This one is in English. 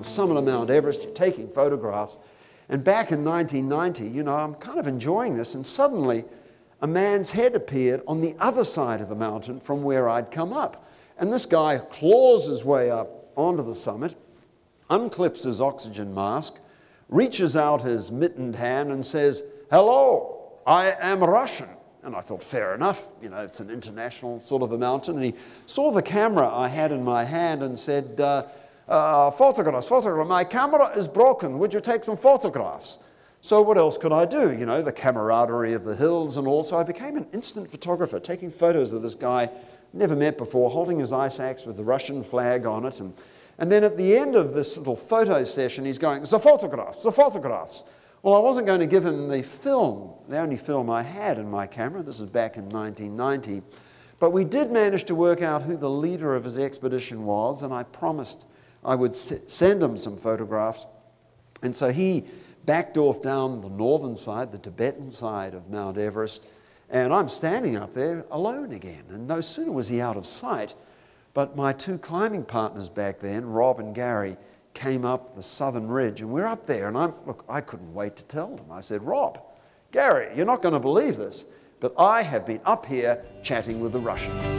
summit of Mount Everest, you're taking photographs. And back in 1990, you know, I'm kind of enjoying this, and suddenly a man's head appeared on the other side of the mountain from where I'd come up. And this guy claws his way up onto the summit, unclips his oxygen mask, reaches out his mittened hand and says, "Hello, I am Russian." And I thought, fair enough, you know, it's an international sort of a mountain. And he saw the camera I had in my hand and said, photographs, my camera is broken, would you take some photographs? So what else could I do? You know, the camaraderie of the hills and all. So I became an instant photographer, taking photos of this guy never met before, holding his ice axe with the Russian flag on it. And then at the end of this little photo session, he's going, "The photographs, the photographs." Well, I wasn't going to give him the film, the only film I had in my camera. This is back in 1990. But we did manage to work out who the leader of his expedition was, and I promised I would send him some photographs. And so he backed off down the northern side, the Tibetan side of Mount Everest, and I'm standing up there alone again. And no sooner was he out of sight, but my two climbing partners back then, Rob and Gary, came up the southern ridge, and we're up there, and I couldn't wait to tell them. I said, "Rob, Gary, you're not going to believe this, but I have been up here chatting with the Russian."